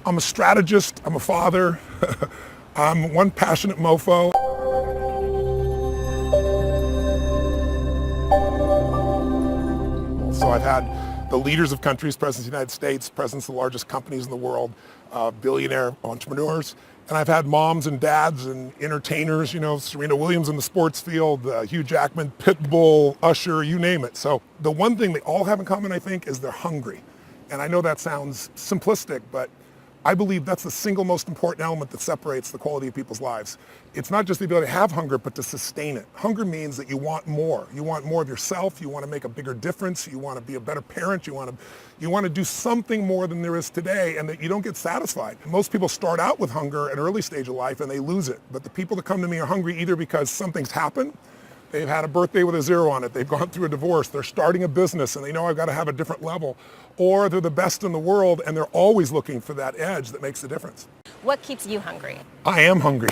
I'm a strategist, I'm a father, I'm one passionate mofo. So I've had the leaders of countries, presidents of the United States, presidents of the largest companies in the world, billionaire entrepreneurs. And I've had moms and dads and entertainers, Serena Williams in the sports field, Hugh Jackman, Pitbull, Usher, you name it. So the one thing they all have in common, I think, is they're hungry. And I know that sounds simplistic, but I believe that's the single most important element that separates the quality of people's lives. It's not just the ability to have hunger, but to sustain it. Hunger means that you want more. You want more of yourself. You want to make a bigger difference. You want to be a better parent. You want to do something more than there is today, and that you don't get satisfied. Most people start out with hunger at an early stage of life and they lose it. But the people that come to me are hungry either because something's happened, they've had a birthday with a 0 on it, they've gone through a divorce, they're starting a business and they know I've got to have a different level, or they're the best in the world and they're always looking for that edge that makes the difference. What keeps you hungry? I am hungry.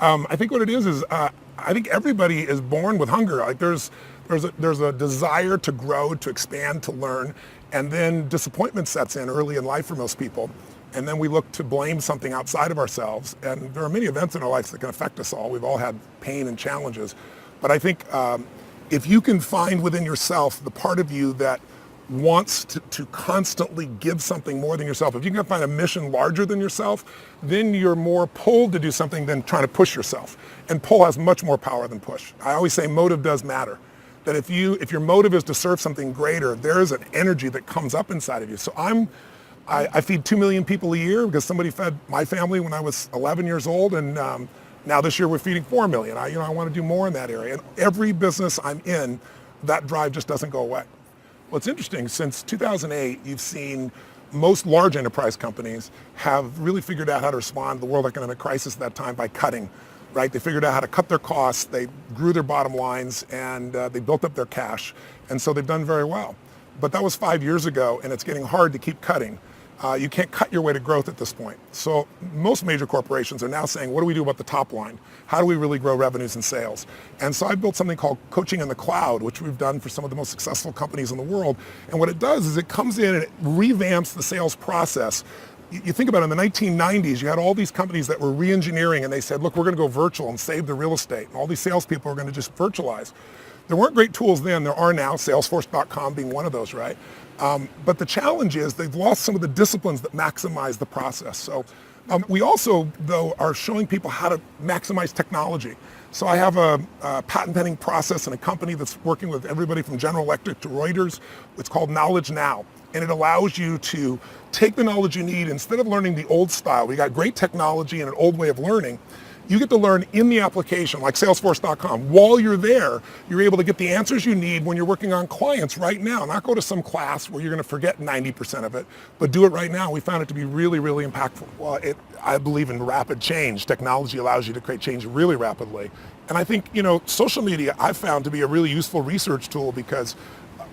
I think what it is I think everybody is born with hunger. Like there's a desire to grow, to expand, to learn, and then disappointment sets in early in life for most people. And then we look to blame something outside of ourselves. And there are many events in our lives that can affect us all. We've all had pain and challenges. But I think if you can find within yourself the part of you that wants to constantly give something more than yourself, if you can find a mission larger than yourself, then you're more pulled to do something than trying to push yourself. And pull has much more power than push. I always say motive does matter. That if your motive is to serve something greater, there is an energy that comes up inside of you. So I feed 2 million people a year because somebody fed my family when I was 11 years old, and now this year we're feeding 4 million. I want to do more in that area. And every business I'm in, that drive just doesn't go away. Well, it's interesting, since 2008, you've seen most large enterprise companies have really figured out how to respond to the world economic crisis at that time by cutting, right? They figured out how to cut their costs, they grew their bottom lines, and they built up their cash. And so they've done very well. But that was 5 years ago, and it's getting hard to keep cutting. You can't cut your way to growth at this point. So most major corporations are now saying, what do we do about the top line? How do we really grow revenues and sales? And so I built something called Coaching in the Cloud, which we've done for some of the most successful companies in the world. And what it does is it comes in and it revamps the sales process. You think about it, in the 1990s, you had all these companies that were re-engineering, and they said, look, we're going to go virtual and save the real estate. And all these salespeople are going to just virtualize. There weren't great tools then. There are now, Salesforce.com being one of those, right? But the challenge is they've lost some of the disciplines that maximize the process. So we also, though, are showing people how to maximize technology. So I have a patent pending process in a company that's working with everybody from General Electric to Reuters. It's called Knowledge Now. And it allows you to take the knowledge you need, instead of learning the old style. We got great technology and an old way of learning. You get to learn in the application, like Salesforce.com. While you're there, you're able to get the answers you need when you're working on clients right now. Not go to some class where you're going to forget 90% of it, but do it right now. We found it to be really, really impactful. Well, I believe in rapid change. Technology allows you to create change really rapidly. And I think, social media I've found to be a really useful research tool, because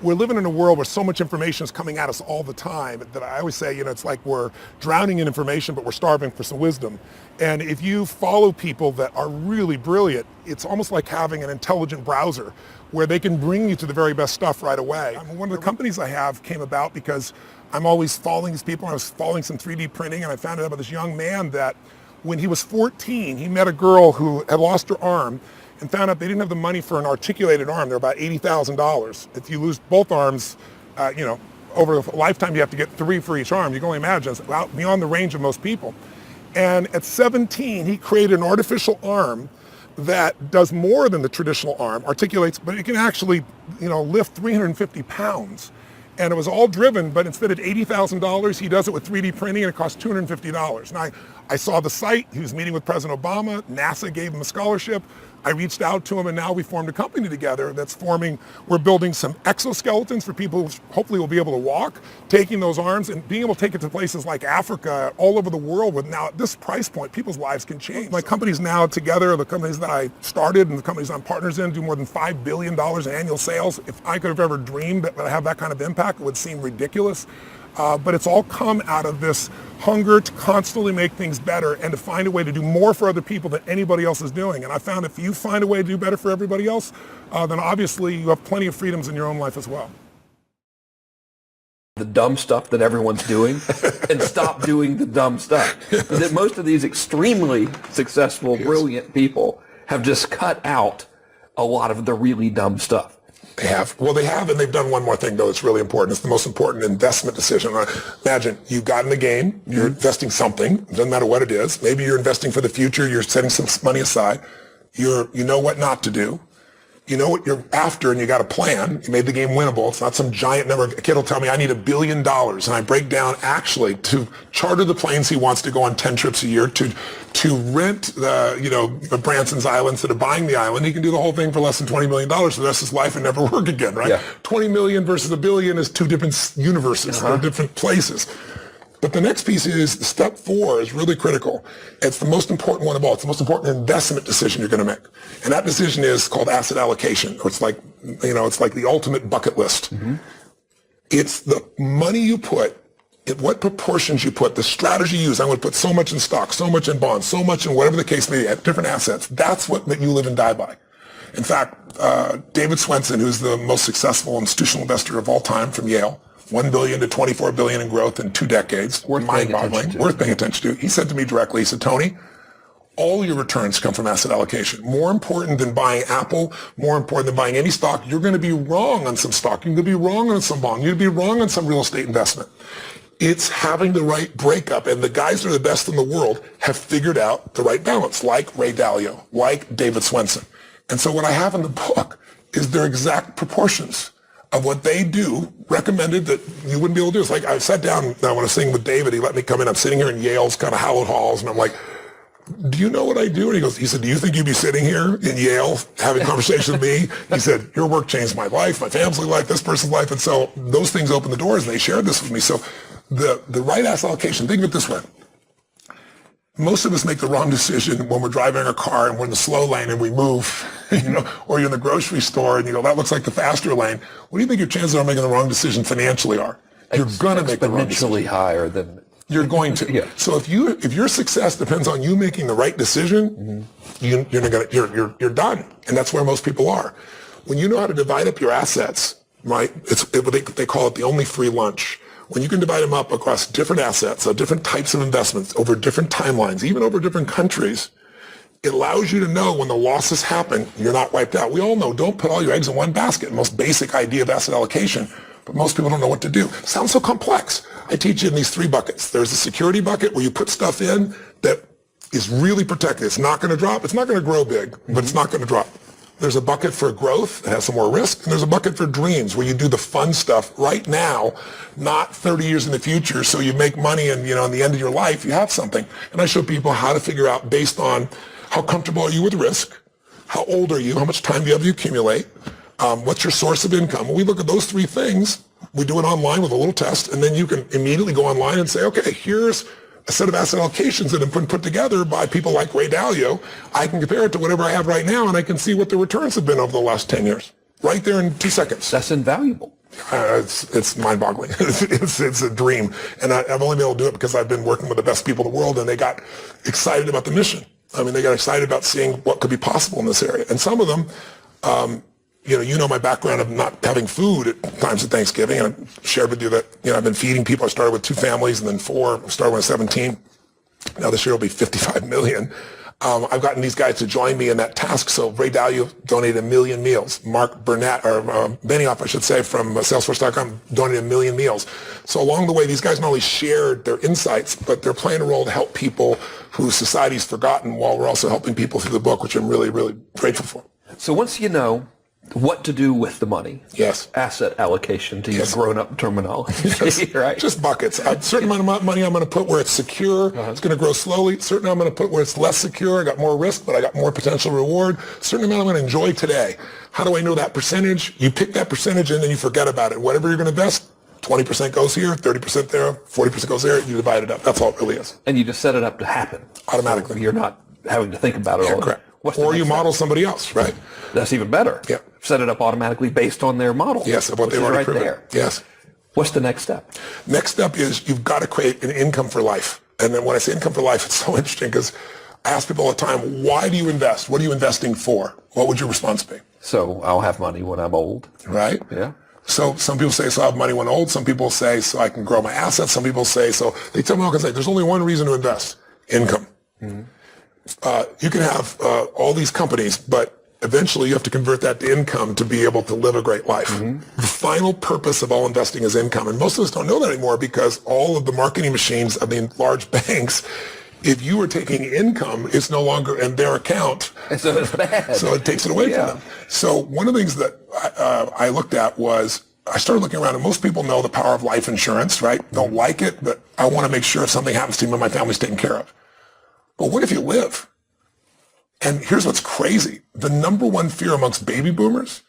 we're living in a world where so much information is coming at us all the time that I always say, it's like we're drowning in information, but we're starving for some wisdom. And if you follow people that are really brilliant, it's almost like having an intelligent browser where they can bring you to the very best stuff right away. One of the companies I have came about because I'm always following these people. I was following some 3D printing, and I found out about this young man that when he was 14, he met a girl who had lost her arm, and found out they didn't have the money for an articulated arm. They're about $80,000. If you lose both arms, over a lifetime you have to get 3 for each arm. You can only imagine, it's out beyond the range of most people. And at 17, he created an artificial arm that does more than the traditional arm, articulates, but it can actually, lift 350 pounds. And it was all driven, but instead of $80,000, he does it with 3D printing, and it costs $250. And I saw the site. He was meeting with President Obama. NASA gave him a scholarship. I reached out to him, and now we formed a company together we're building some exoskeletons for people who hopefully will be able to walk, taking those arms and being able to take it to places like Africa, all over the world. With now, at this price point, people's lives can change. My companies now together, the companies that I started and the companies I'm partners in, do more than $5 billion in annual sales. If I could have ever dreamed that I'd have that kind of impact, it would seem ridiculous. But it's all come out of this hunger to constantly make things better and to find a way to do more for other people than anybody else is doing. And I found if you find a way to do better for everybody else, then obviously you have plenty of freedoms in your own life as well. The dumb stuff that everyone's doing and stop doing the dumb stuff. That most of these extremely successful, brilliant people have just cut out a lot of the really dumb stuff. They have. Well, they have, and they've done one more thing, though, that's really important. It's the most important investment decision. Imagine you got in the game, you're investing something, it doesn't matter what it is. Maybe you're investing for the future, you're setting some money aside. You know what not to do. You know what you're after, and you got a plan. You made the game winnable. It's not some giant number. A kid will tell me, I need $1 billion, and I break down actually to charter the planes he wants to go on 10 trips a year, to rent the Branson's Island instead of buying the island. He can do the whole thing for less than $20 million for the rest of his life and never work again, right? Yeah. 20 million versus $1 billion is two different universes, they're different places. But the next piece is step 4 is really critical. It's the most important one of all. It's the most important investment decision you're going to make. And that decision is called asset allocation. Or it's like the ultimate bucket list. It's the money you put, what proportions you put, the strategy you use. I'm going to put so much in stock, so much in bonds, so much in whatever the case may be, different assets. That's what you live and die by. In fact, David Swensen, who's the most successful institutional investor of all time from Yale, $1 billion to $24 billion in growth in 2 decades. Mind-boggling. Worth paying attention to. He said to me directly, he said, Tony, all your returns come from asset allocation. More important than buying Apple, more important than buying any stock, you're going to be wrong on some stock. You're going to be wrong on some bond. You're going to be wrong on some real estate investment. It's having the right breakup. And the guys that are the best in the world have figured out the right balance, like Ray Dalio, like David Swensen. And so what I have in the book is their exact proportions of what they do, recommended that you wouldn't be able to do. It's like I sat down, I want to sing with David, he let me come in, I'm sitting here in Yale's kind of hallowed halls, and I'm like, do you know what I do? And he said, do you think you'd be sitting here in Yale having a conversation with me? He said, your work changed my life, my family's life, this person's life. And so those things opened the doors, and they shared this with me. So the right asset allocation, think of it this way. Most of us make the wrong decision when we're driving our car and we're in the slow lane and we move, or you're in the grocery store and you go, that looks like the faster lane. What do you think your chances of making the wrong decision financially are? You're going to make the wrong decision. Exponentially higher than... You're going to. Yeah. So if your success depends on you making the right decision, you're done. And that's where most people are. When you know how to divide up your assets, right, they call it the only free lunch. When you can divide them up across different assets, different types of investments, over different timelines, even over different countries, it allows you to know when the losses happen, you're not wiped out. We all know, don't put all your eggs in one basket. Most basic idea of asset allocation, but most people don't know what to do. Sounds so complex. I teach you in these 3 buckets. There's a security bucket where you put stuff in that is really protected. It's not going to drop. It's not going to grow big, but it's not going to drop. There's a bucket for growth that has some more risk, and there's a bucket for dreams where you do the fun stuff right now, not 30 years in the future, so you make money and, in the end of your life, you have something. And I show people how to figure out based on how comfortable are you with risk, how old are you, how much time do you have to accumulate, what's your source of income. When we look at those 3 things, we do it online with a little test, and then you can immediately go online and say, okay, here's a set of asset allocations that have been put together by people like Ray Dalio. I can compare it to whatever I have right now, and I can see what the returns have been over the last 10 years. Right there in 2 seconds. That's invaluable. It's mind-boggling. It's a dream. And I've only been able to do it because I've been working with the best people in the world, and they got excited about the mission. I mean, they got excited about seeing what could be possible in this area. And some of them, my background of not having food at times at Thanksgiving, and I shared with you that, I've been feeding people. I started with 2 families and then 4. I started when I was 17. Now this year will be 55 million. I've gotten these guys to join me in that task. So Ray Dalio donated 1 million meals. Mark Burnett, or Benioff, I should say, from Salesforce.com donated 1 million meals. So along the way, these guys not only shared their insights, but they're playing a role to help people whose society's forgotten, while we're also helping people through the book, which I'm really, really grateful for. So once you know what to do with the money. Yes. Asset allocation, to use grown-up terminology. Yes. Right? Just buckets. A certain amount of money I'm going to put where it's secure. It's going to grow slowly. A certain amount I'm going to put where it's less secure. I got more risk, but I got more potential reward. A certain amount I'm going to enjoy today. How do I know that percentage? You pick that percentage and then you forget about it. Whatever you're going to invest, 20% goes here, 30% there, 40% goes there. You divide it up. That's all it really is. And you just set it up to happen. Automatically. So you're not having to think about it all. Correct. Or you model somebody else, right? That's even better. Yeah. Set it up automatically based on their model. Yes, of what they've already proven. There. Yes. What's the next step? Next step is you've got to create an income for life. And then when I say income for life, it's so interesting because I ask people all the time, why do you invest? What are you investing for? What would your response be? So I'll have money when I'm old. Right? Yeah. So some people say, so I have money when old. Some people say, so I can grow my assets. Some people say, so they tell me all kinds of things. There's only one reason to invest: income. You can have all these companies, but eventually you have to convert that to income to be able to live a great life. The final purpose of all investing is income. And most of us don't know that anymore because all of the marketing machines of the large banks, if you were taking income, it's no longer in their account. So it's bad. So it takes it away from them. So one of the things that I looked at was, I started looking around, and most people know the power of life insurance, right? Don't like it, but I want to make sure if something happens to me, my family's taken care of. But what if you live? And here's what's crazy. The number one fear amongst baby boomers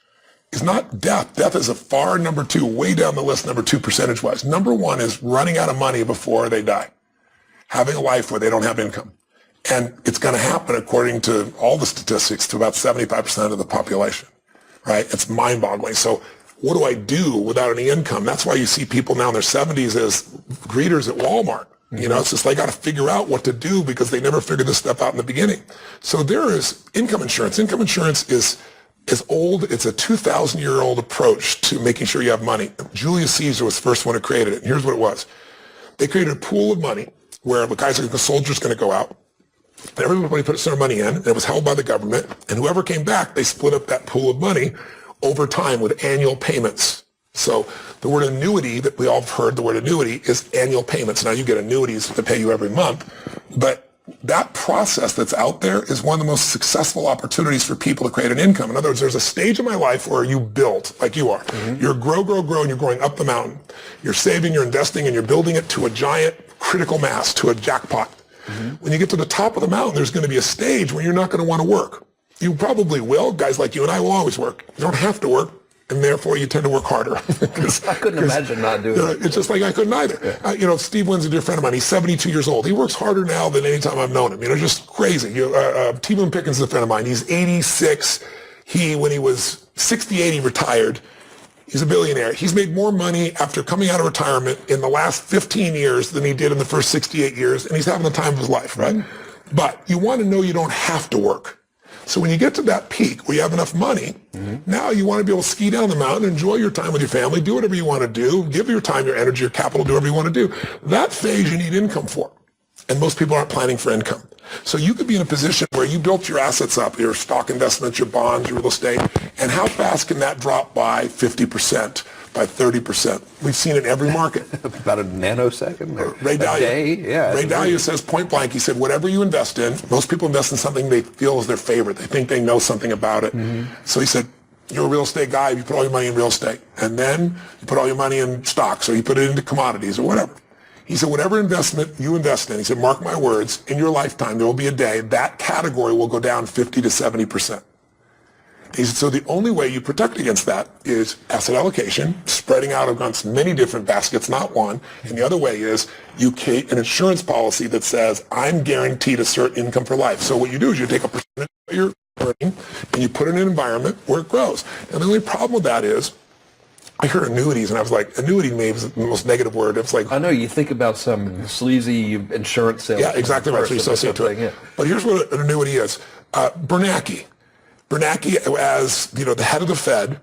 is not death. Death is a far number two, way down the list, number two percentage-wise. Number one is running out of money before they die, having a life where they don't have income. And it's going to happen, according to all the statistics, to about 75% of the population, right? It's mind-boggling. So what do I do without any income? That's why you see people now in their 70s as greeters at Walmart. You know, it's just they got to figure out what to do because they never figured this stuff out in the beginning. So there is income insurance. Income insurance is old. It's a 2,000-year-old approach to making sure you have money. Julius Caesar was the first one who created it. And here's what it was. They created a pool of money where the soldier's going to go out. And everybody put their money in, and it was held by the government. And whoever came back, they split up that pool of money over time with annual payments. So the word annuity that we all have heard, the word annuity is annual payments. Now you get annuities that pay you every month, but that process that's out there is one of the most successful opportunities for people to create an income. In other words, there's a stage in my life where you build, like you are. You're grow, and you're growing up the mountain. You're saving, you're investing, and you're building it to a giant critical mass, to a jackpot. When you get to the top of the mountain, there's going to be a stage where you're not going to want to work. You probably will. Guys like you and I will always work. You don't have to work. And therefore, you tend to work harder. I couldn't imagine not doing it. It's just like I couldn't either. Yeah. Steve Wynn's a dear friend of mine. He's 72 years old. He works harder now than any time I've known him. Just crazy. T. Boone Pickens is a friend of mine. He's 86. When he was 68, he retired. He's a billionaire. He's made more money after coming out of retirement in the last 15 years than he did in the first 68 years, and he's having the time of his life, right? But you want to know you don't have to work. So when you get to that peak where you have enough money, now you want to be able to ski down the mountain, enjoy your time with your family, do whatever you want to do, give your time, your energy, your capital, do whatever you want to do. That phase you need income for. And most people aren't planning for income. So you could be in a position where you built your assets up, your stock investments, your bonds, your real estate, and how fast can that drop by 50%, by 30%? We've seen it in every market. About a nanosecond or Ray Dalio, a day? Yeah. Ray Dalio says point blank, he said, whatever you invest in, most people invest in something they feel is their favorite. They think they know something about it. So he said, you're a real estate guy, you put all your money in real estate. And then you put all your money in stocks, or you put it into commodities or whatever. He said, whatever investment you invest in, he said, mark my words, in your lifetime, there will be a day that category will go down 50 to 70%. He said, so the only way you protect against that is asset allocation, spreading out against many different baskets, not one. And the other way is you create an insurance policy that says, I'm guaranteed a certain income for life. So what you do is you take a percentage of your earning and you put it in an environment where it grows. And the only problem with that is, I heard annuities, and I was like, annuity maybe is the most negative word. It's like, I know you think about some sleazy insurance sales. Yeah, exactly right. So you associate to it. Yeah. But here's what an annuity is. Bernanke, as the head of the Fed,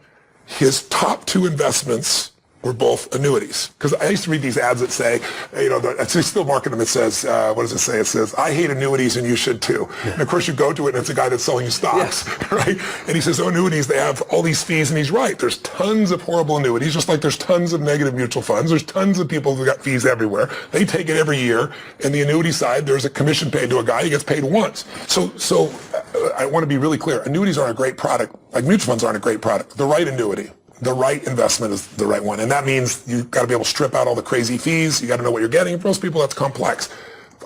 his top two investments were both annuities. Because I used to read these ads that say, they still market them. It says, what does it say? It says, I hate annuities and you should too. Yeah. And of course you go to it and it's a guy that's selling you stocks, right? And he says, annuities, they have all these fees, and he's right. There's tons of horrible annuities, just like there's tons of negative mutual funds. There's tons of people who got fees everywhere. They take it every year. And the annuity side, there's a commission paid to a guy. He gets paid once. So I want to be really clear. Annuities aren't a great product. Like mutual funds aren't a great product. The right annuity, the right investment is the right one. And that means you've got to be able to strip out all the crazy fees. You got to know what you're getting. For most people, that's complex.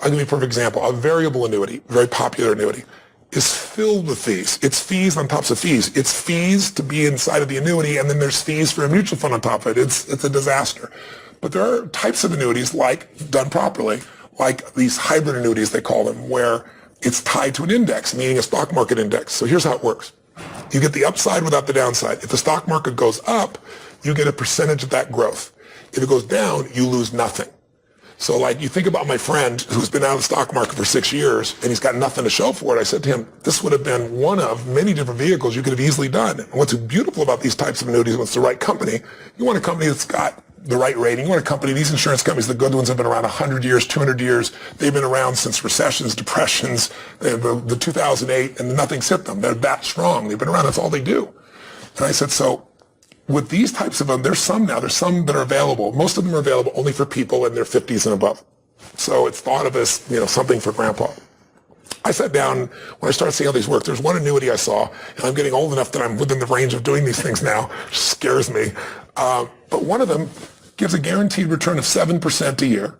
I'll give you a perfect example. A variable annuity, very popular annuity, is filled with fees. It's fees on top of fees. It's fees to be inside of the annuity, and then there's fees for a mutual fund on top of it. It's a disaster. But there are types of annuities, like, done properly, like these hybrid annuities, they call them, where it's tied to an index, meaning a stock market index. So here's how it works. You get the upside without the downside. If the stock market goes up, you get a percentage of that growth. If it goes down, you lose nothing. So like you think about my friend who's been out of the stock market for 6 years and he's got nothing to show for it. I said to him, this would have been one of many different vehicles you could have easily done. And what's beautiful about these types of annuities, when it's the right company, you want a company that's got the right rating. You want a company, these insurance companies, the good ones have been around 100 years, 200 years. They've been around since recessions, depressions, the 2008, and nothing's hit them. They're that strong. They've been around. That's all they do. And I said, so with these types of them, there's some that are available. Most of them are available only for people in their 50s and above. So it's thought of as, something for grandpa. I sat down when I started seeing how these work. There's one annuity I saw, and I'm getting old enough that I'm within the range of doing these things now, which scares me. But one of them gives a guaranteed return of 7% a year.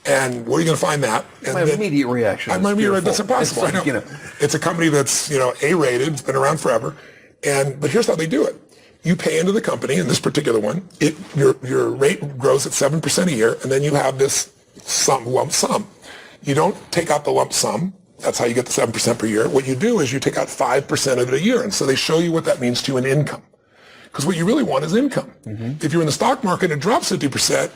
And where are you going to find that? And my immediate reaction is that's impossible. It's like, It's a company that's, A-rated. It's been around forever. But here's how they do it. You pay into the company, in this particular one, your rate grows at 7% a year, and then you have this lump sum. You don't take out the lump sum. That's how you get the 7% per year. What you do is you take out 5% of it a year, and so they show you what that means to you in income. Because what you really want is income. Mm-hmm. If you're in the stock market and it drops 50%,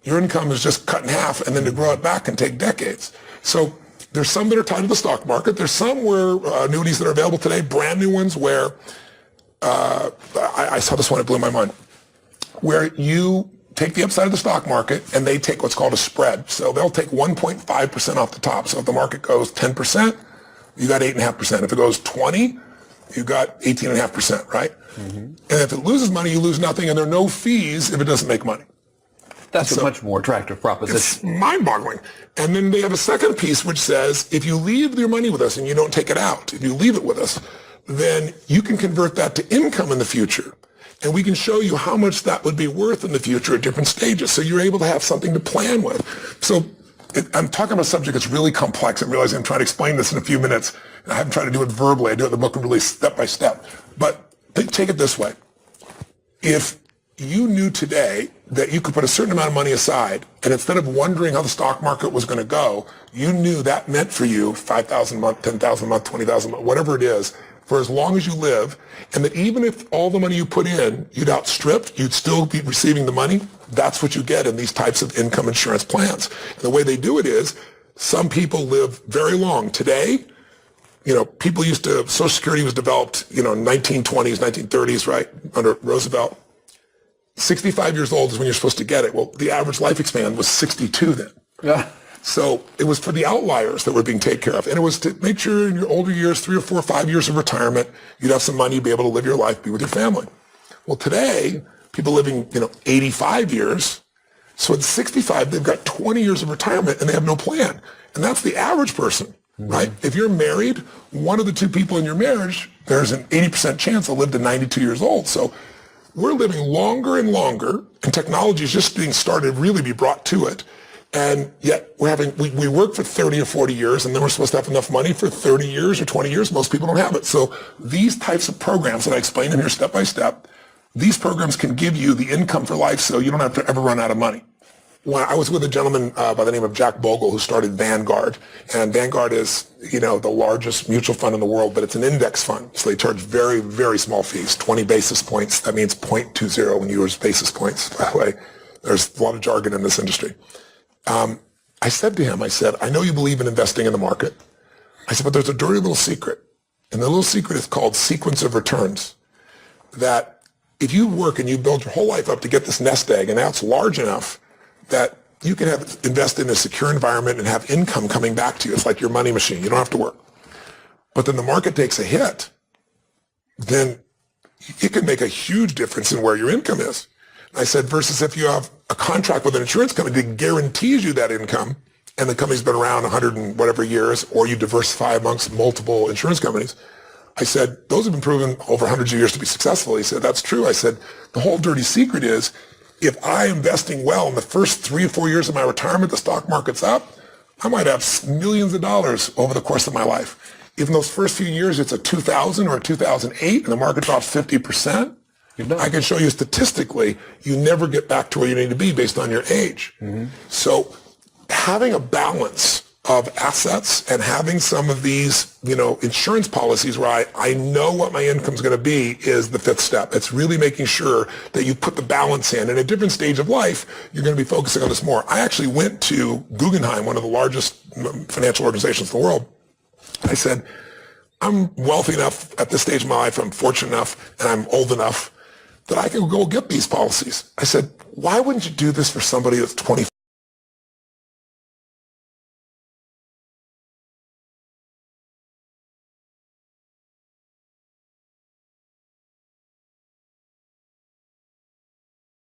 your income is just cut in half, and then to grow it back can take decades. So there's some that are tied to the stock market. There's some where annuities that are available today, brand new ones, where I saw this one, it blew my mind, where you take the upside of the stock market and they take what's called a spread. So they'll take 1.5% off the top. So if the market goes 10%, you got 8.5%. If it goes 20, you got 18.5%, right? Mm-hmm. And if it loses money, you lose nothing, and there are no fees if it doesn't make money. That's a much more attractive proposition. It's mind-boggling. And then they have a second piece which says, if you leave your money with us and you don't take it out, if you leave it with us, then you can convert that to income in the future. And we can show you how much that would be worth in the future at different stages. So you're able to have something to plan with. So I'm talking about a subject that's really complex. I'm realizing I'm trying to explain this in a few minutes. And I haven't tried to do it verbally. I do it in the book really step by step. But take it this way. If you knew today that you could put a certain amount of money aside, and instead of wondering how the stock market was going to go, you knew that meant for you $5,000 a month, $10,000 a month, $20,000 a month, whatever it is, for as long as you live, and that even if all the money you put in, you'd outstrip, you'd still be receiving the money. That's what you get in these types of income insurance plans. And the way they do it is, some people live very long. Today, people Social Security was developed, 1920s, 1930s, right, under Roosevelt. 65 years old is when you're supposed to get it. Well, the average lifespan was 62 then. Yeah. So it was for the outliers that were being taken care of. And it was to make sure in your older years, 3 or 4 or 5 years of retirement, you'd have some money to be able to live your life, be with your family. Well, today, people living, 85 years. So at 65, they've got 20 years of retirement and they have no plan. And that's the average person, right? If you're married, one of the two people in your marriage, there's an 80% chance they'll live to 92 years old. So we're living longer and longer, and technology is just being started to really be brought to it. And yet we work for 30 or 40 years, and then we're supposed to have enough money for 30 years or 20 years. Most people don't have it. So these types of programs that I explain in here step by step, these programs can give you the income for life so you don't have to ever run out of money. When I was with a gentleman by the name of Jack Bogle who started Vanguard, and Vanguard is, the largest mutual fund in the world, but it's an index fund. So they charge very, very small fees, 20 basis points. That means 0.20 when you use basis points, by the way. There's a lot of jargon in this industry. I said to him, I know you believe in investing in the market. I said, but there's a dirty little secret. And the little secret is called sequence of returns. That if you work and you build your whole life up to get this nest egg, and now it's large enough that you can invest in a secure environment and have income coming back to you. It's like your money machine. You don't have to work. But then the market takes a hit. Then it can make a huge difference in where your income is. I said, versus if you have a contract with an insurance company that guarantees you that income, and the company's been around 100 and whatever years, or you diversify amongst multiple insurance companies. I said, those have been proven over hundreds of years to be successful. He said, that's true. I said, the whole dirty secret is, if I'm investing well in the first 3 or 4 years of my retirement, the stock market's up, I might have millions of dollars over the course of my life. If in those first few years it's a 2000 or a 2008 and the market drops 50%, I can show you statistically, you never get back to where you need to be based on your age. Mm-hmm. So having a balance of assets and having some of these, insurance policies where I know what my income is going to be is the fifth step. It's really making sure that you put the balance in. And at a different stage of life, you're going to be focusing on this more. I actually went to Guggenheim, one of the largest financial organizations in the world. I said, I'm wealthy enough at this stage of my life, I'm fortunate enough, and I'm old enough that I can go get these policies. I said, why wouldn't you do this for somebody that's 25?